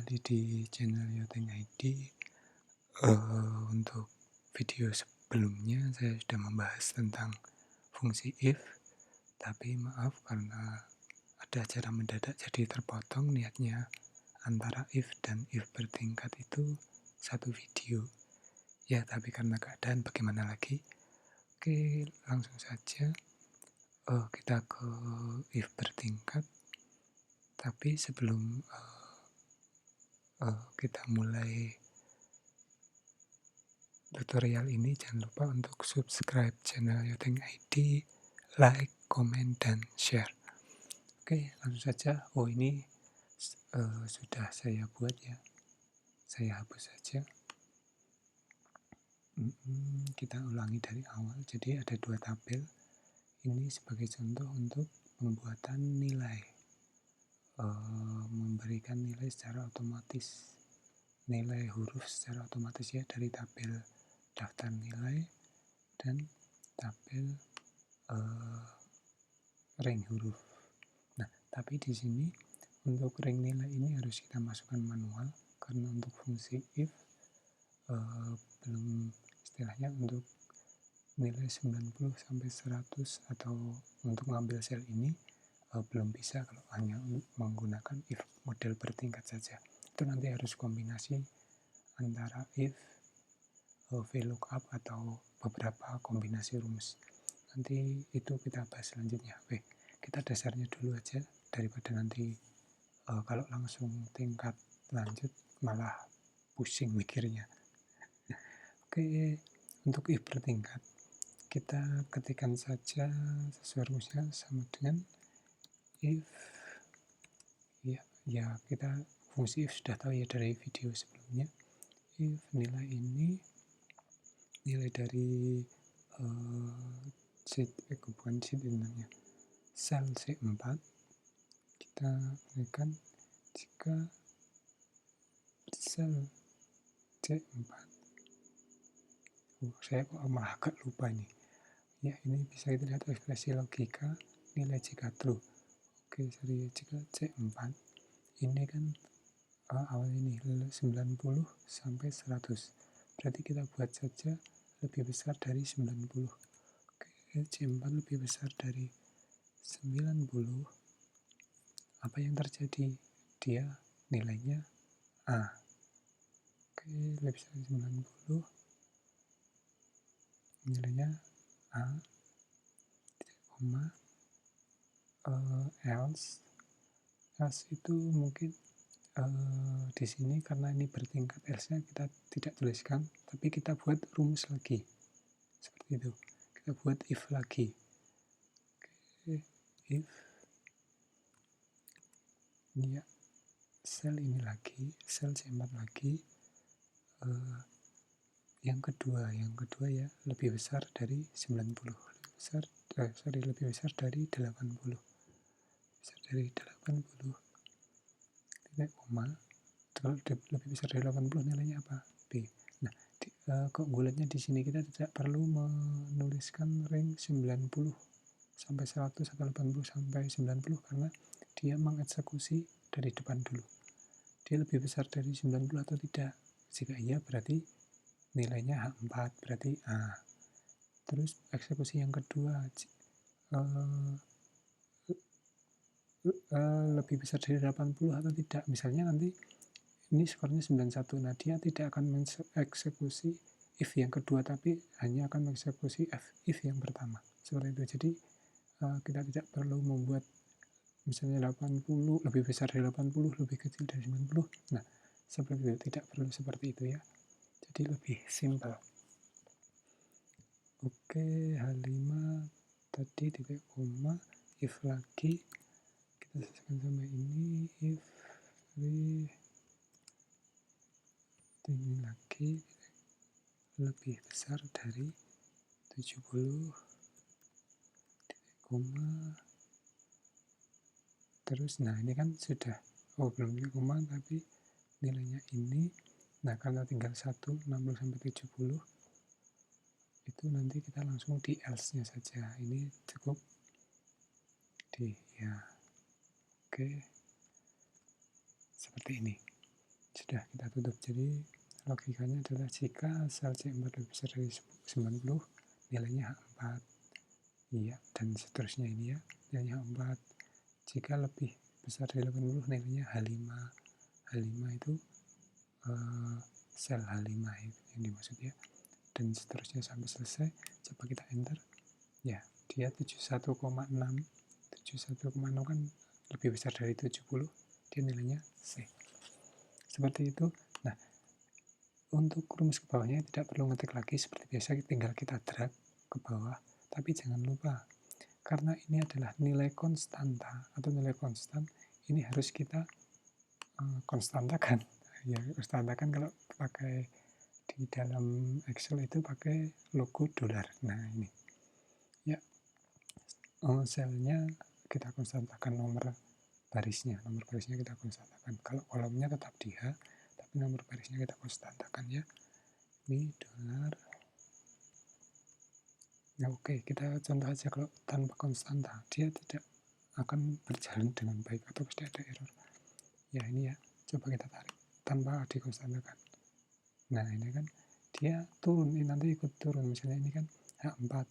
kembali di channel Yoteng ID. Untuk video sebelumnya saya sudah membahas tentang fungsi if, tapi maaf karena ada acara mendadak jadi terpotong niatnya antara if dan if bertingkat itu satu video. Ya, tapi karena keadaan bagaimana lagi. Oke, langsung saja kita ke if bertingkat. Tapi sebelum kita mulai tutorial ini, jangan lupa untuk subscribe channel Yoteng ID, like, komen, dan share. Oke, langsung saja. Ini sudah saya buat ya. Saya hapus saja. Kita ulangi dari awal. Jadi ada dua tabel. Ini sebagai contoh untuk pembuatan nilai. Memberikan nilai secara otomatis. Nilai huruf secara otomatis ya, dari tabel daftar nilai dan tabel ring huruf. Nah, tapi di sini untuk ring nilai ini harus kita masukkan manual karena untuk fungsi if belum, istilahnya untuk nilai 90 sampai 100 atau untuk mengambil sel ini belum bisa kalau hanya menggunakan if model bertingkat saja. Itu nanti harus kombinasi antara if, VLOOKUP atau beberapa kombinasi rumus. Nanti itu kita bahas selanjutnya. Oke, kita dasarnya dulu aja daripada nanti kalau langsung tingkat lanjut malah pusing mikirnya. Oke, untuk if bertingkat kita ketikkan saja sesuai rumusnya sama dengan if ya kita fungsi if sudah tahu ya dari video sebelumnya. If nilai ini nilai dari sel C4 kita berikan jika sel C4 saya kok malah agak lupa ini ya, ini bisa kita lihat ekspresi logika nilai jika true. Oke, sorry, jika C4 ini kan awal ini 90 sampai 100, berarti kita buat saja lebih besar dari 90. Oke, C4 lebih besar dari 90, apa yang terjadi? Dia nilainya A. Oke, lebih besar dari 90, nilainya A, koma, else itu mungkin di sini karena ini bertingkat else-nya kita tidak tuliskan, tapi kita buat rumus lagi seperti itu. Kita buat if lagi. Oke, if ya sel ini lagi, sel C4 lagi, yang kedua ya lebih besar dari 90, lebih besar dari 80, besar dari 80, titik koma. Kalau lebih besar dari 80 nilainya apa? B. Nah, keunggulannya di sini kita tidak perlu menuliskan ring 90 sampai 100 atau 80 sampai 90 karena dia mengeksekusi dari depan dulu. Dia lebih besar dari 90 atau tidak? Jika iya berarti nilainya H4, berarti A. Terus eksekusi yang kedua lebih besar dari 80 atau tidak? Misalnya nanti ini skornya 91, nah dia tidak akan mengeksekusi if yang kedua tapi hanya akan mengeksekusi if yang pertama, seperti itu. Jadi kita tidak perlu membuat misalnya 80 lebih besar dari 80, lebih kecil dari 90. Nah, seperti itu, tidak perlu seperti itu ya. Jadi lebih simpel. Oke, H5 tadi titik koma, if lagi kita selesaikan sama ini, if ini lagi lebih besar dari 70, titik koma. Terus nah ini kan sudah belum titik koma tapi nilainya ini. Nah, kalau tinggal 1 60 sampai 70 itu nanti kita langsung di else-nya saja. Ini cukup di ya. Oke. Seperti ini. sudah kita tutup. Jadi logikanya adalah jika sel C4 lebih besar dari 90, nilainya H4. Iya, dan seterusnya ini ya, nilainya H4. Jika lebih besar dari 80, nilainya H5. H5 itu sel H5 yang dimaksud ya. Dan seterusnya sampai selesai. Coba kita enter. Ya, dia 71,6. 71,6 kan lebih besar dari 70. Dia nilainya C. Seperti itu. Nah, untuk rumus ke bawahnya tidak perlu ngetik lagi seperti biasa, tinggal kita drag ke bawah. Tapi jangan lupa, karena ini adalah nilai konstanta atau nilai konstan, ini harus kita konstantakan. Ya, konstantakan kalau pakai di dalam Excel itu pakai logo dolar. Nah, ini. Ya, selnya kita konstantakan nomor barisnya kita konstantakan. Kalau kolomnya tetap di H, tapi nomor barisnya kita konstantakan ya. Ini dolar. Ya oke, kita contoh aja kalau tanpa konstanta, dia tidak akan berjalan dengan baik atau pasti ada error. Ya ini ya, coba kita tarik tanpa dikonstantakan. Nah ini kan dia turun, ini nanti ikut turun. Misalnya ini kan H4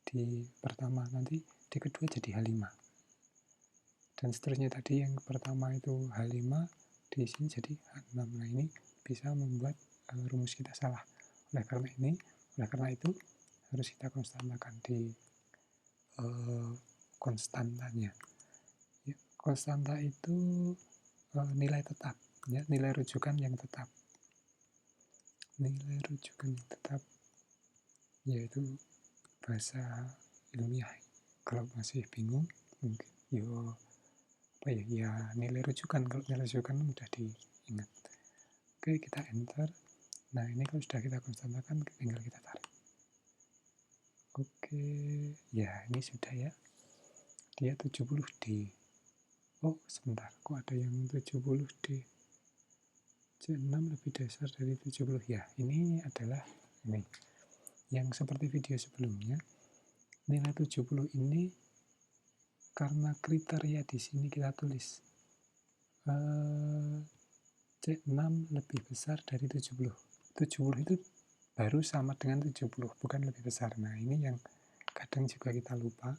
di pertama, nanti di kedua jadi H5. Dan seterusnya tadi yang pertama itu H5, di sini jadi H6. Nah ini bisa membuat rumus kita salah. Oleh karena itu harus kita konstantakan di konstantanya. Ya, konstanta itu nilai tetap, ya, nilai rujukan yang tetap. Nilai rujukan yang tetap yaitu bahasa ilmiah. Kalau masih bingung, mungkin ya nilai rujukan. Kalau nilai rujukan mudah diingat. Oke, kita enter. Nah ini kalau sudah kita konstantakan, tinggal kita tarik. Oke, ya ini sudah ya. Dia 70D. Oh sebentar, kok ada yang 70D? C6 lebih besar dari 70. Ya, ini adalah ini. Yang seperti video sebelumnya, nilai 70 ini karena kriteria di sini kita tulis C6 lebih besar dari 70. 70 itu baru sama dengan 70, bukan lebih besar. Nah, ini yang kadang juga kita lupa.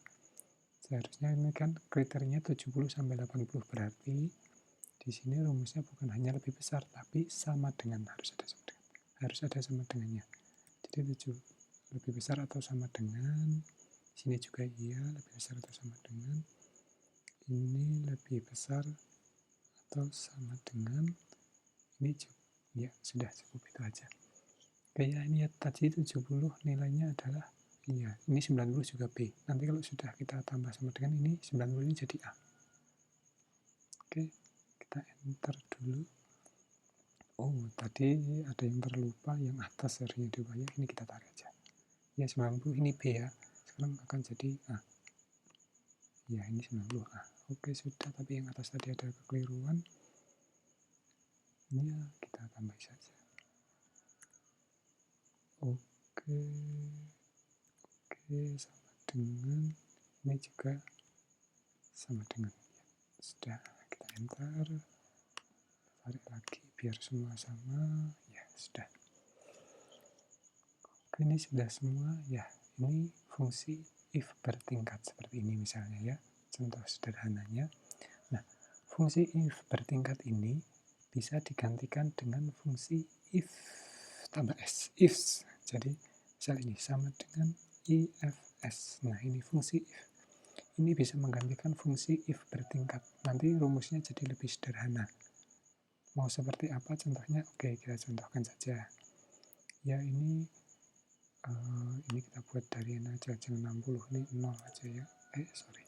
Seharusnya ini kan kriterianya 70 sampai 80, berarti di sini rumusnya bukan hanya lebih besar, tapi sama dengan, harus ada sama dengannya. Jadi lebih besar atau sama dengan, sini juga iya, lebih besar atau sama dengan, ini lebih besar atau sama dengan, ini ya sudah cukup itu aja. Kayak ini ya, tadi 70 nilainya adalah, iya, ini 90 juga B. Nanti kalau sudah kita tambah sama dengan ini, 90 ini jadi A. Oke, kita enter dulu. Oh, tadi ada yang terlupa, yang atas harusnya diubah ya. Ini kita tarik aja. Ya, 90 ini B ya. Sekarang akan jadi A. Ya, ini 90 A. Oke, sudah. Tapi yang atas tadi ada kekeliruan. Ya, kita tambah saja. Oke, sama dengan. Ini juga sama dengan. Ya, sudah. Kita enter. Tarik lagi biar semua sama. Ya, sudah. Oke, ini sudah semua. Ya, ini fungsi if bertingkat seperti ini misalnya ya. Contoh sederhananya. Nah, fungsi if bertingkat ini bisa digantikan dengan fungsi if tambah s, ifs. Jadi, misal ini sama dengan ifs. Nah, ini fungsi if. Ini bisa menggantikan fungsi if bertingkat. Nanti rumusnya jadi lebih sederhana. Mau seperti apa contohnya? Oke, kita contohkan saja. Ya, ini kita buat dari n aja, jangan 60, ini 0 aja ya. Sorry.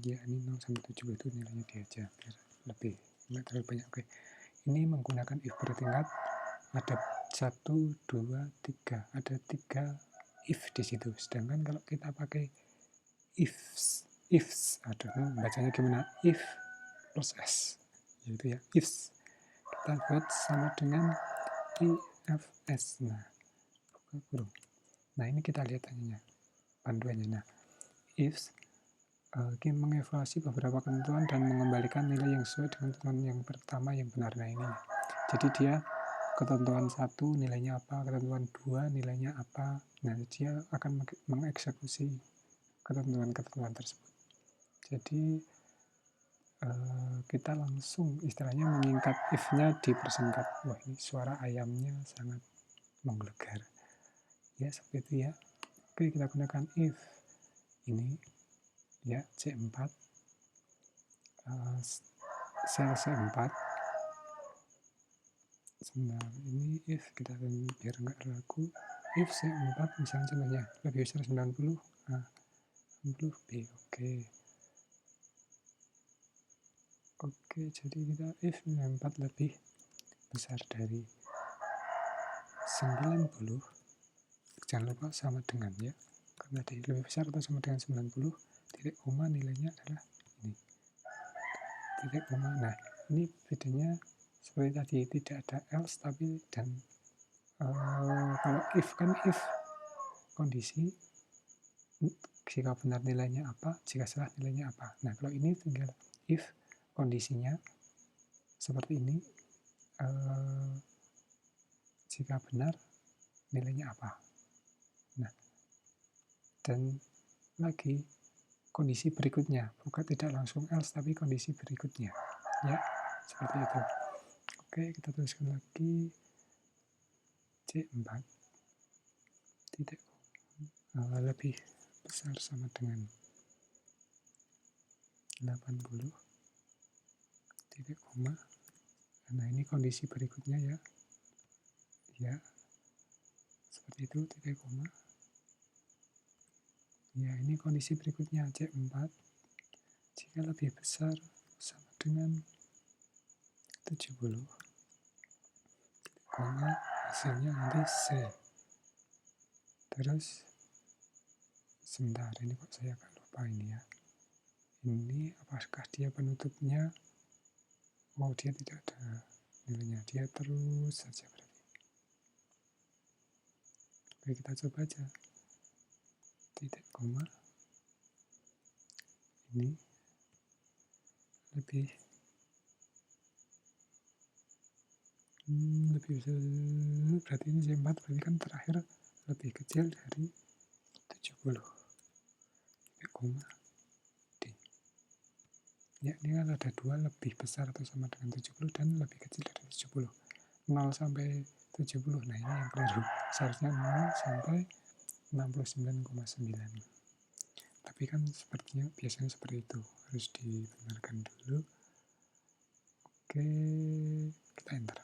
Ya, ini 0 sampai 70 itu nilainya dia aja, biar lebih, nggak terlalu banyak. Oke, ini menggunakan if bertingkat, ada 1, 2, 3. Ada 3 if di situ. Sedangkan kalau kita pakai ifs, bacanya gimana? If plus s, yaitu ya ifs. Kita buat sama dengan ifs. Nah, buka kurung. Nah, ini kita lihat tanyanya, panduannya. Nah, ifs mengevaluasi beberapa ketentuan dan mengembalikan nilai yang sesuai dengan ketentuan yang pertama yang benar. Nah ini, jadi dia ketentuan 1 nilainya apa, ketentuan 2 nilainya apa. Nah dia akan mengeksekusi ketentuan-ketentuan tersebut. Jadi kita langsung istilahnya menyingkat if-nya dipersingkat. Wah ini suara ayamnya sangat menggelegar. Ya seperti itu ya. Oke, kita gunakan if ini ya C4 sel C4. Sebentar, ini if kita biar nggak ragu, if C4 misalnya contohnya lebih besar 90 A 90 B. Oke, jadi kita if 4 lebih besar dari 90, jangan lupa sama dengan ya, karena tadi lebih besar atau sama dengan 90, titik koma nilainya adalah ini, titik koma. Nah ini bedanya seperti tadi, tidak ada else tapi dan kalau if kan if kondisi, jika benar nilainya apa, jika salah nilainya apa. Nah kalau ini tinggal if kondisinya seperti ini, jika benar nilainya apa. Nah dan lagi kondisi berikutnya, bukan tidak langsung else tapi kondisi berikutnya ya, seperti itu. Oke, kita tuliskan lagi C4 titik lebih besar sama dengan 80 titik koma. Nah ini kondisi berikutnya ya, seperti itu, titik koma. Ya ini kondisi berikutnya C4 jika lebih besar sama dengan 70, koma, hasilnya nanti C. Terus sebentar, ini kok saya agak lupa ini ya. Ini apakah dia penutupnya? Oh dia tidak ada nilainya, dia terus saja berarti. Oke, kita coba aja. Titik koma. Ini lebih besar, berarti ini C4 berarti kan terakhir lebih kecil dari 70. Titik koma D. Ya, ini kan ada dua, lebih besar atau sama dengan 70 dan lebih kecil dari 70. 0 sampai 70. Nah, ini yang keliru. Seharusnya 0 sampai 69,9. Tapi kan sepertinya biasanya seperti itu. Harus dibenarkan dulu. Oke, kita enter.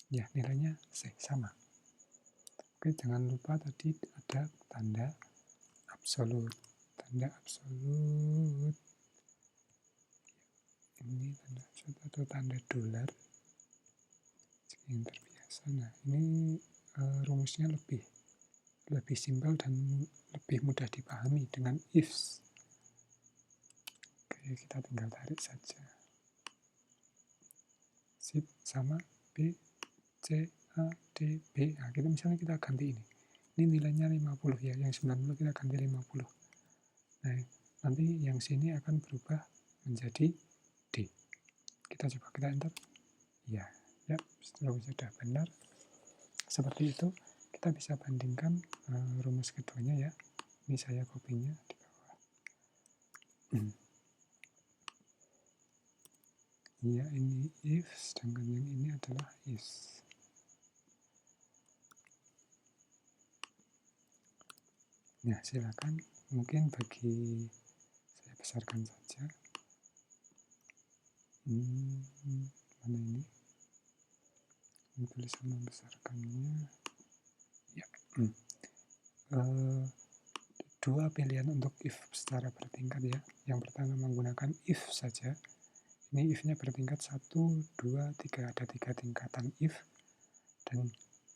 Ya, nilainya C, sama. Oke, jangan lupa tadi ada tanda absolut. Tanda absolut. Ini tanda absolut atau tanda dolar. Yang terbiasa. Nah, ini rumusnya lebih simpel dan lebih mudah dipahami dengan ifs. Oke, kita tinggal tarik saja. Sip, sama B, C, A, D, B. Nah, kita misalnya kita ganti ini. Ini nilainya 50 ya, yang 90 kita ganti 50. Nah, nanti yang sini akan berubah menjadi D. Kita coba, kita enter. Ya, setelah sudah benar. Seperti itu, kita bisa bandingkan rumus keduanya ya. Ini saya kopinya di bawah. Ya, ini if, sedangkan yang ini adalah is. Nah, silakan. Mungkin bagi saya besarkan saja. Mana ini? Ini tulisan membesarkannya. Ya. Dua pilihan untuk if secara bertingkat ya. Yang pertama menggunakan if saja. Ini if-nya bertingkat 1, 2, 3. Ada 3 tingkatan if. Dan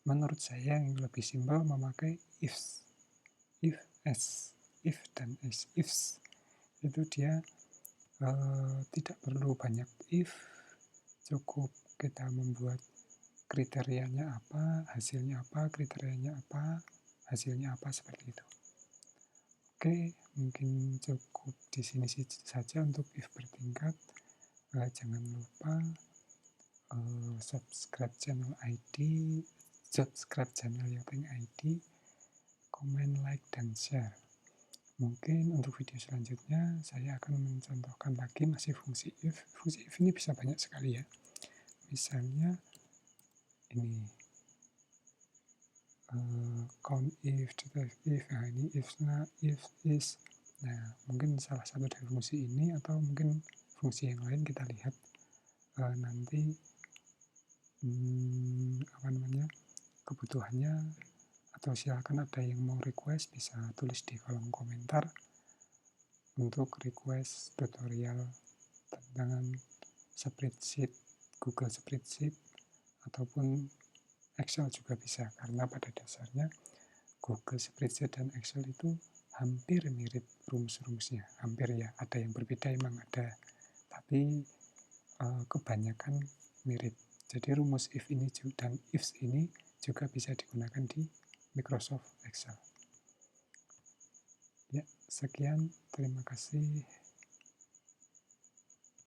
menurut saya yang lebih simpel memakai ifs. If, as, if, dan as, ifs. Itu dia tidak perlu banyak if. Cukup kita membuat kriterianya apa, hasilnya apa, kriterianya apa, hasilnya apa, seperti itu. Oke, mungkin cukup di sini saja untuk if bertingkat. Jangan lupa subscribe channel Yopeng ID, komen, like, dan share. Mungkin untuk video selanjutnya saya akan mencontohkan lagi masih fungsi if. Fungsi if ini bisa banyak sekali ya. Misalnya ini count if, if, nah ini if is. Nah, mungkin salah satu dari fungsi ini atau mungkin fungsi yang lain kita lihat nanti kebutuhannya, atau silakan ada yang mau request bisa tulis di kolom komentar untuk request tutorial tentang spreadsheet, Google Spreadsheet ataupun Excel juga bisa, karena pada dasarnya Google Spreadsheet dan Excel itu hampir mirip rumus-rumusnya, hampir ya, ada yang berbeda emang ada, tapi kebanyakan mirip. Jadi rumus if ini dan ifs ini juga bisa digunakan di Microsoft Excel. Ya, sekian, terima kasih.